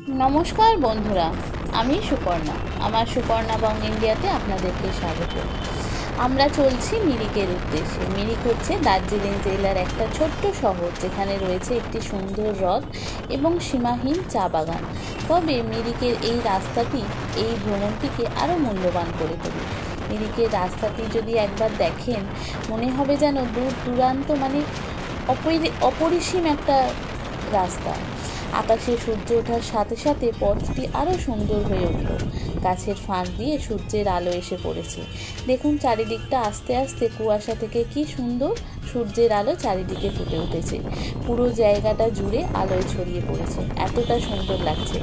নমস্কার বন্ধুরা, আমি সুপর্ণা। আমার সুপর্ণা বং ইন্ডিয়াতে আপনাদেরকে স্বাগত। আমরা চলছি মিরিকের উদ্দেশ্যে। মিরিক হচ্ছে দার্জিলিং জেলার একটা ছোট্ট শহর, যেখানে রয়েছে একটি সুন্দর হ্রদ এবং সীমাহীন চা বাগান। তবে মিরিকের এই রাস্তাটি এই ভ্রমণটিকে আরও মূল্যবান করে তোলে। মিরিকের রাস্তাটি যদি একবার দেখেন, মনে হবে যেন দূর দূরান্ত অপরিসীম একটা রাস্তা। আকাশে সূর্য ওঠার সাথে সাথে পথটি আরও সুন্দর হয়ে উঠল। গাছের ফাঁক দিয়ে সূর্যের আলো এসে পড়েছে। দেখুন, চারিদিকটা আস্তে আস্তে কুয়াশা থেকে কি সুন্দর সূর্যের আলো চারিদিকে ফুটে উঠেছে। পুরো জায়গাটা জুড়ে আলোয় ছড়িয়ে পড়েছে, এতটা সুন্দর লাগছে।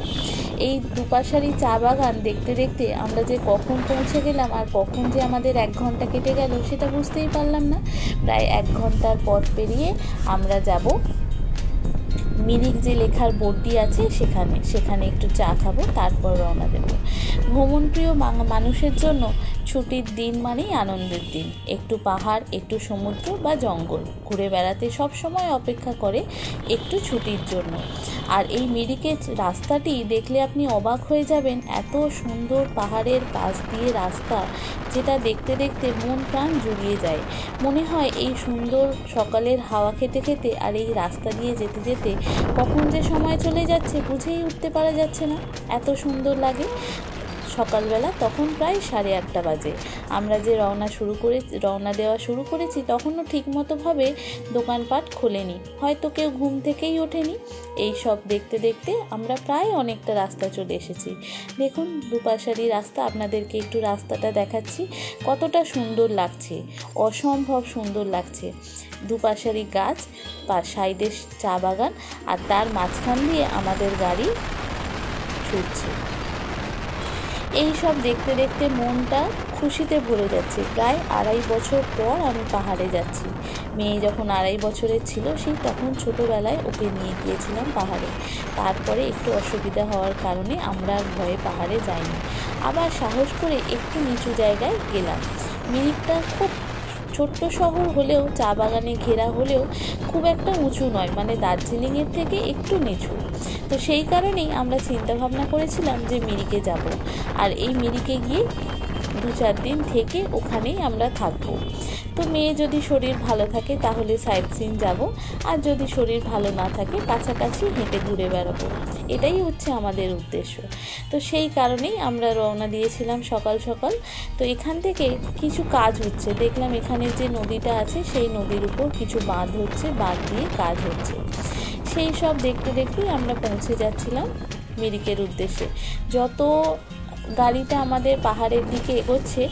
এই দুপাশারি চা বাগান দেখতে দেখতে আমরা যে কখন পৌঁছে গেলাম আর কখন যে আমাদের 1 ঘন্টা কেটে গেল সেটা বুঝতেই পারলাম না। প্রায় 1 ঘন্টার পথ পেরিয়ে আমরা যাব মিরিক যে লেখার বোর্ডটি আছে সেখানে একটু চা খাবো, তারপর রওনা দেব। ভ্রমণপ্রিয় মানুষের জন্য ছুটির দিন মানেই আনন্দের দিন। একটু পাহাড়, একটু সমুদ্র বা জঙ্গল ঘুরে বেড়াতে সব সময় অপেক্ষা করে একটু ছুটির জন্য। আর এই মিরিকের রাস্তাটি দেখলে আপনি অবাক হয়ে যাবেন। এত সুন্দর পাহাড়ের পাশ দিয়ে রাস্তা, যেটা দেখতে দেখতে মন প্রাণ জুড়িয়ে যায়। মনে হয় এই সুন্দর সকালের হাওয়া খেতে খেতে আর এই রাস্তা দিয়ে যেতে যেতে কখন যে সময় চলে যাচ্ছে বুঝেই উঠতে পারা যাচ্ছে না, এত সুন্দর লাগে। সকালবেলা তখন প্রায় 8:30 বাজে। আমরা যে রওনা দেওয়া শুরু করেছি তখনও ঠিকমতোভাবে দোকানপাট খোলেনি, হয়তো কেউ ঘুম থেকেই ওঠেনি। এই সব দেখতে দেখতে আমরা প্রায় অনেকটা রাস্তা চলে এসেছি। দেখুন, দুপাশারি রাস্তা, আপনাদেরকে একটু রাস্তাটা দেখাচ্ছি। কতটা সুন্দর লাগছে, অসম্ভব সুন্দর লাগছে। দুপাশারি গাছ, সাইডে চা বাগান, আর তার মাঝখান দিয়ে আমাদের গাড়ি ছুটছে। এই সব দেখতে দেখতে মনটা খুশিতে ভরে যাচ্ছে। প্রায় 2.5 বছর পর আমি পাহাড়ে যাচ্ছি। মেয়ে যখন 2.5 বছরের ছিল, সেই তখন ছোটোবেলায় ওকে নিয়ে গিয়েছিলাম পাহাড়ে। তারপরে একটু অসুবিধা হওয়ার কারণে আমরা ভয়ে পাহাড়ে যাইনি। আবার সাহস করে একটু নিচু জায়গায় গেলাম। মিরিকটা খুব ছোট্ট শহর হলেও, চা বাগানে ঘেরা হলেও খুব একটা উঁচু নয়, মানে দার্জিলিংয়ের থেকে একটু নিচু। তো সেই কারণেই আমরা চিন্তা ভাবনা করেছিলাম যে মিরিকে যাব, আর এই মিরিকে গিয়ে 2-4 দিন থেকে ওখানেই আমরা থাকবো। তো মেয়ে যদি শরীর ভালো থাকে তাহলে সাইট সিন যাব, আর যদি শরীর ভালো না থাকে কাছাকাছি হেঁটে ঘুরে বেড়াবো। এটাই হচ্ছে আমাদের উদ্দেশ্য। তো সেই কারণেই আমরা রওনা দিয়েছিলাম সকাল সকাল। তো এখান থেকে কিছু কাজ হচ্ছে, দেখলাম এখানে যে নদীটা আছে সেই নদীর উপর কিছু বাঁধ হচ্ছে, বাঁধ দিয়ে কাজ হচ্ছে। সেই সব দেখতে দেখতেই আমরা পৌঁছে যাচ্ছিলাম মিরিকের উদ্দেশ্যে। যত গাড়িটা আমাদের পাহাড়ের দিকে এগোচ্ছে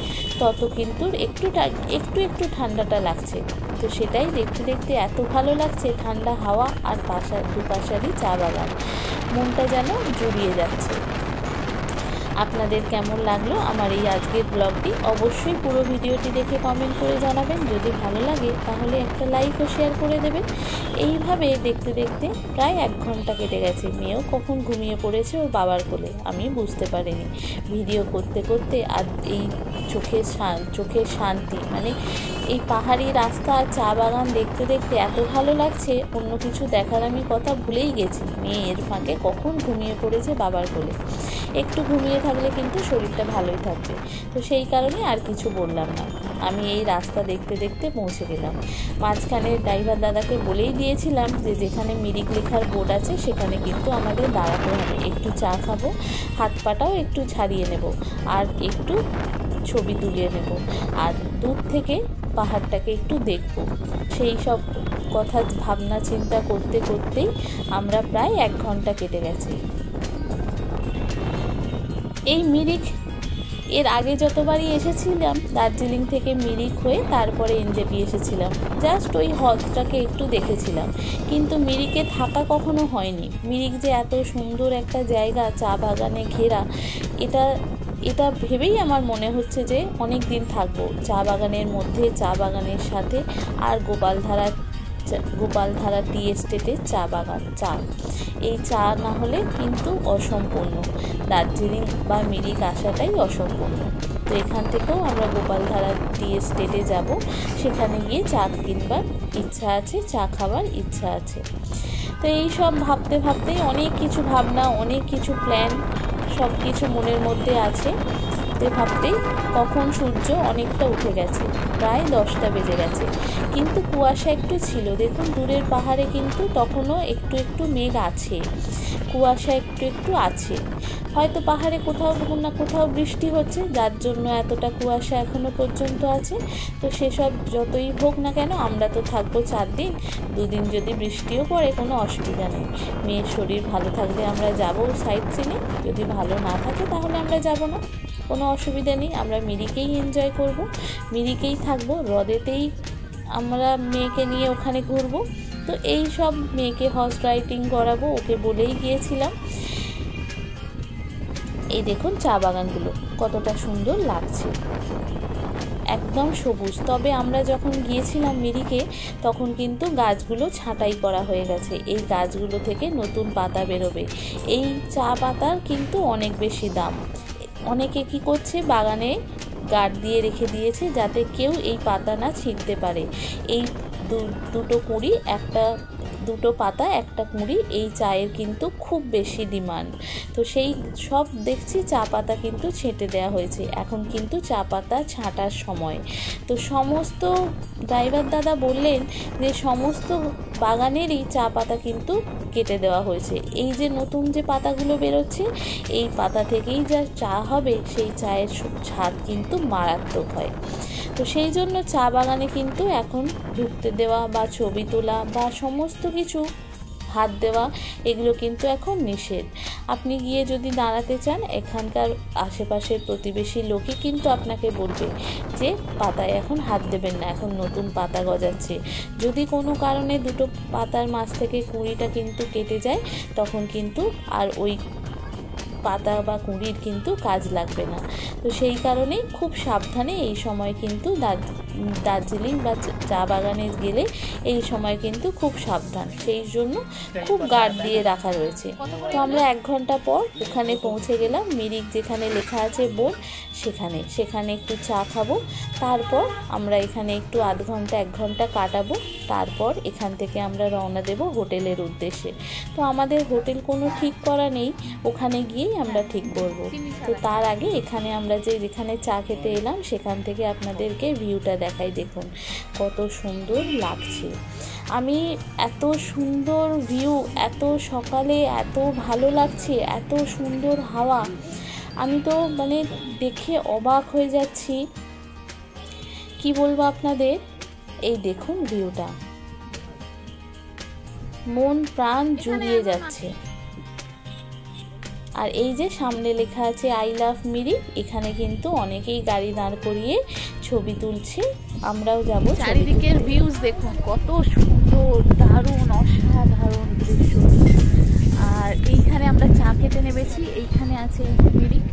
তত কিন্তু একটু ঠান্ডাটা লাগছে। তো সেটাই দেখতে দেখতে এত ভালো লাগছে, ঠান্ডা হাওয়া আর দুপাশারই চা বাগান, মনটা যেন জুড়িয়ে যাচ্ছে। আপনাদের কেমন লাগলো আমার এই আজকের ব্লগটি? অবশ্যই পুরো ভিডিওটি দেখে কমেন্ট করে জানাবেন। যদি ভালো লাগে তাহলে একটা লাইক ও শেয়ার করে দেবেন। এইভাবে দেখতে দেখতে প্রায় 1 ঘন্টা কেটে গেছে। মেয়েও কখন ঘুমিয়ে পড়েছে ওর বাবার কোলে, আমি বুঝতে পারিনি। ভিডিও করতে করতে আর এই চোখের শান্তি, মানে এই পাহাড়ি রাস্তা আর চা বাগান দেখতে দেখতে এত ভালো লাগছে, অন্য কিছু দেখার আমি কথা ভুলেই গেছি। মেয়ে এর ফাঁকে কখন ঘুমিয়ে পড়েছে বাবার কোলে। একটু ঘুমিয়ে থাকলে কিন্তু শরীরটা ভালোই থাকবে। তো সেই কারণে আর কিছু বললাম না। আমি এই রাস্তা দেখতে দেখতে পৌঁছে গেলাম। মাঝখানে ড্রাইভার দাদাকে বলেই দিয়েছিলাম যে যেখানে মিরিক লেখার বোর্ড আছে সেখানে কিন্তু আমাদের দাঁড়াতে হবে, একটু চা খাবো, হাত পাটাও একটু ছাড়িয়ে নেব, আর একটু ছবি তুলে নেব, আর দূর থেকে পাহাড়টাকে একটু দেখব। সেই সব কথা ভাবনা চিন্তা করতে করতেই আমরা প্রায় 1 ঘন্টা কেটে গেছি। এই মিরিক এর আগে যতবারই এসেছিলাম দার্জিলিং থেকে মিরিক হয়ে তারপরে এনজেপি এসেছিলাম, জাস্ট ওই হ্রদটাকে একটু দেখেছিলাম, কিন্তু মিরিকে থাকা কখনো হয়নি। মিরিক যে এত সুন্দর একটা জায়গা, চা বাগানে ঘেরা, এটা ভেবেই আমার মনে হচ্ছে যে অনেক দিন থাকবো চা বাগানের মধ্যে, চা বাগানের সাথে। আর গোপালধারা টি এস্টেটের চা বাগান, এই চা না হলে কিন্তু অসম্পূর্ণ, দার্জিলিং বা মিরিক আসাটাই অসম্পূর্ণ। তো এখান থেকেও আমরা গোপালধারা টি এস্টেটে যাব, সেখানে গিয়ে চা কিনবার ইচ্ছা আছে, চা খাবার ইচ্ছা আছে। তো এই সব ভাবতে ভাবতেই অনেক কিছু ভাবনা, অনেক কিছু প্ল্যান, সব কিছু মনের মধ্যে আছে। ভাবতেই কখন সূর্য অনেকটা উঠে গেছে, প্রায় 10টা বেজে গেছে, কিন্তু কুয়াশা একটু ছিল। দেখুন দূরের পাহাড়ে কিন্তু তখনও একটু একটু মেঘ আছে, কুয়াশা একটু একটু আছে। হয়তো পাহাড়ে কোথাও না কোথাও বৃষ্টি হচ্ছে, যার জন্য এতটা কুয়াশা এখনো পর্যন্ত আছে। তো সেসব যতই হোক না কেন, আমরা তো থাকবো 4 দিন, 2 দিন যদি বৃষ্টিও পড়ে কোনো অসুবিধা নেই। মেয়ের শরীর ভালো থাকলে আমরা যাব সাইট সিনে, যদি ভালো না থাকে তাহলে আমরা যাব না, কোনো অসুবিধা নেই। আমরা মিরিকেই এনজয় করব, মিরিকেই থাকবো, হ্রদেতেই আমরা মেয়েকে নিয়ে ওখানে ঘুরবো। তো এই সব মেয়েকে হর্স রাইডিং করাবো, ওকে বলেই গিয়েছিলাম। এই দেখুন চা বাগানগুলো কতটা সুন্দর লাগছে, একদম সবুজ। তবে আমরা যখন গিয়েছিলাম মিরিকে, তখন কিন্তু গাছগুলো ছাঁটাই করা হয়ে গেছে, এই গাছগুলো থেকে নতুন পাতা বেরোবে। এই চা পাতার কিন্তু অনেক বেশি দাম। অনেকে কি করছে, বাগানে গার্ড দিয়ে রেখে দিয়েছে যাতে কেউ এই পাতা না ছিঁড়তে পারে। এই দুটো কুঁড়ি, দুটো পাতা একটা কুঁড়ি, এই চায়ের কিন্তু খুব বেশি ডিমান্ড। তো সেই সব দেখছি চা পাতা কিন্তু ছেঁটে দেওয়া হয়েছে, এখন কিন্তু চা পাতা ছাঁটার সময়। তো সমস্ত ড্রাইভার দাদা বললেন যে সমস্ত বাগানেরই চা পাতা কিন্তু কেটে দেওয়া হয়েছে। এই যে নতুন যে পাতাগুলো বেরোচ্ছে, এই পাতা থেকেই যা চা হবে, সেই চায়ের স্বাদ কিন্তু মারাত্মক হয়। তো সেই জন্য চা বাগানে কিন্তু এখন ঢুকতে দেওয়া বা ছবি তোলা বা সমস্ত কিছু হাত দেওয়া, এগুলো কিন্তু এখন নিষেধ। আপনি গিয়ে যদি দাঁড়াতে চান, এখানকার আশেপাশের প্রতিবেশী লোকই কিন্তু আপনাকে বলবে যে পাতায় এখন হাত দেবেন না, এখন নতুন পাতা গজাচ্ছে। যদি কোনো কারণে দুটো পাতার মাছ থেকে কুঁড়িটা কিন্তু কেটে যায়, তখন কিন্তু আর ওই পাতা বা কুঁড়ির কিন্তু কাজ লাগবে না। তো সেই কারণেই খুব সাবধানে এই সময় কিন্তু দার্জিলিং বা চা বাগানে গেলে এই সময় কিন্তু খুব সাবধান, সেই জন্য খুব গার্ড দিয়ে রাখা রয়েছে। তো আমরা 1 ঘন্টা পর ওখানে পৌঁছে গেলাম, মিরিক যেখানে লেখা আছে বোর্ড, সেখানে একটু চা খাবো। তারপর আমরা এখানে একটু 1 ঘন্টা কাটাবো। তারপর এখান থেকে আমরা রওনা দেব হোটেলের উদ্দেশ্যে। তো আমাদের হোটেল কোনো ঠিক করা নেই, ওখানে গিয়েই আমরা ঠিক করব। তো তার আগে এখানে আমরা যেখানে চা খেতে এলাম, সেখান থেকে আপনাদেরকে ভিউটা দেখাই। দেখুন কত সুন্দর লাগছে। আমি এত সুন্দর ভিউ, এত সকালে এত ভালো লাগছে, এত সুন্দর হাওয়া, আমি তো মানে দেখে অবাক হয়ে যাচ্ছি, কি বলবো আপনাদের। এই দেখুন ভিউটা, মন প্রাণ জুড়িয়ে যাচ্ছে। আর এই যে সামনে লেখা আছে আই লাভ মিরিক, এখানে কিন্তু অনেকেই গাড়ি দাঁড় করিয়ে ছবি তুলছে, আমরাও যাব। চারিদিকের ভিউজ দেখুন কত সুন্দর, দারুণ অসাধারণ দৃশ্য। আর এইখানে আমরা চা খেতে নেমেছি, এইখানে আছে মিরিক,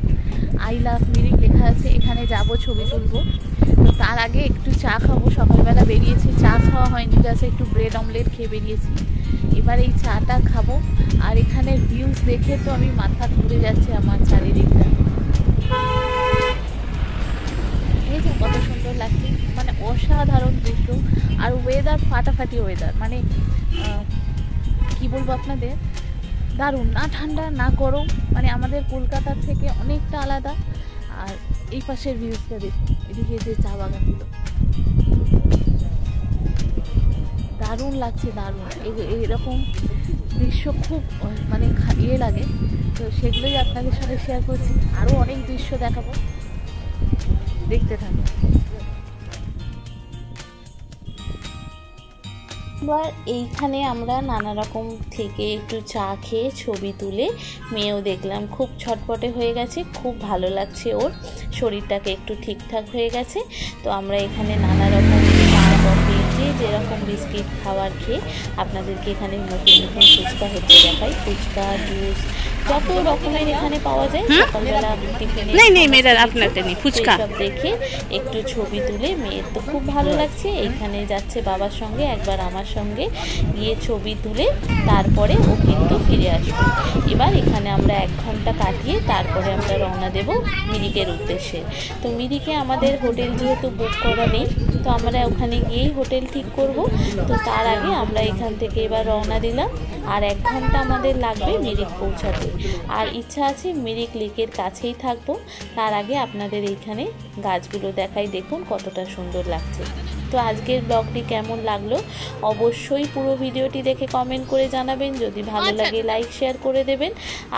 আই লাভ মিরিক লেখা আছে, এখানে যাব ছবি তুলবো। তো তার আগে একটু চা খাবো, সকালবেলা বেরিয়েছি, চা খাওয়া হয়নি, জাস্ট একটু ব্রেড অমলেট খেয়ে বেরিয়েছি। এবার এই চাটা খাবো। আর এখানের ভিউজ দেখে তো আমি মাথা ঘুরে যাচ্ছে আমার চারিদিকটা। এই যে কত সুন্দর লাগছে, মানে অসাধারণ দৃশ্য। আর ওয়েদার ফাটাফাটি ওয়েদার, মানে কি বলবো আপনাদের, দারুণ, না ঠান্ডা না গরম, মানে আমাদের কলকাতার থেকে অনেকটা আলাদা। আর এই পাশের ভিউজটা দেখুন, এদিকে যে চা বাগানগুলো, দারুণ লাগছে, দারুণ। এরকম দৃশ্য খুব মানে লাগে। তো সেগুলোই আপনাদের সাথে শেয়ার করছি, আরও অনেক দৃশ্য দেখাবো, দেখতে থাকুন। এবার এইখানে আমরা নানা রকম থেকে একটু চা খেয়ে ছবি তুলে, মেয়েও দেখলাম খুব ছটপটে হয়ে গেছে, খুব ভালো লাগছে, ওর শরীরটাকে একটু ঠিকঠাক হয়ে গেছে। তো আমরা এখানে নানা রকম চা, কফি, যেরকম বিস্কিট খাবার খেয়ে আপনাদেরকে এখানে নতুন নতুন ফুচকা হচ্ছে দেখাই, ফুচকা, জুস, যত রকমের এখানে পাওয়া যায় সকালবেলা টিফিনে नहीं नहीं मेरा अपना नहीं फुचका সব দেখে একটু ছবি তুলে মেয়ের তো খুব ভালো লাগছে। এইখানে যাচ্ছে বাবার সঙ্গে, একবার আমার সঙ্গে গিয়ে ছবি তুলে তারপরে ও কিন্তু ফিরে আসবে। এবার এখানে আমরা 1 ঘন্টা কাটিয়ে তারপরে আমরা রওনা দেব মিরিকের উদ্দেশ্যে। তো মিরিকে আমাদের হোটেল যেহেতু বুক করা নেই, তো আমরা ওখানে গিয়েই হোটেল ঠিক করব। তো তার আগে আমরা এখান থেকে এবার রওনা দিলাম। আর 1 ঘন্টা আমাদের লাগবে মিরিক পৌঁছাতে। আর ইচ্ছা আছে মিরিক লেকের কাছেই থাকবো। তার আগে আপনাদের এইখানে গাছগুলো দেখাই, দেখুন কতটা সুন্দর লাগছে। তো আজকের ব্লগটি কেমন লাগলো অবশ্যই পুরো ভিডিওটি দেখে কমেন্ট করে জানাবেন। যদি ভালো লাগে লাইক শেয়ার করে দেবেন।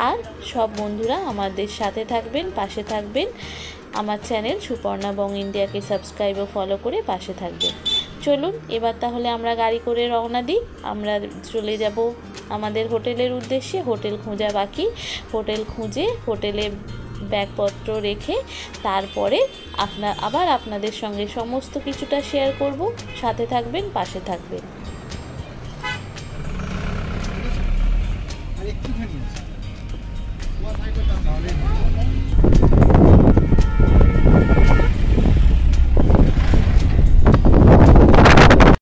আর সব বন্ধুরা আমাদের সাথে থাকবেন, পাশে থাকবেন। আমার চ্যানেল সুপর্ণা বং ইন্ডিয়াকে সাবস্ক্রাইব ও ফলো করে পাশে থাকবেন। চলুন এবার তাহলে আমরা গাড়ি করে রওনা দিই। আমরা চলে যাব আমাদের হোটেলের উদ্দেশ্যে। হোটেল খোঁজা বাকি, হোটেল খুঁজে হোটেলে ব্যাগপত্র রেখে তারপরে আবার আপনাদের সঙ্গে সমস্ত কিছুটা শেয়ার করব। সাথে থাকবেন, পাশে থাকবেন।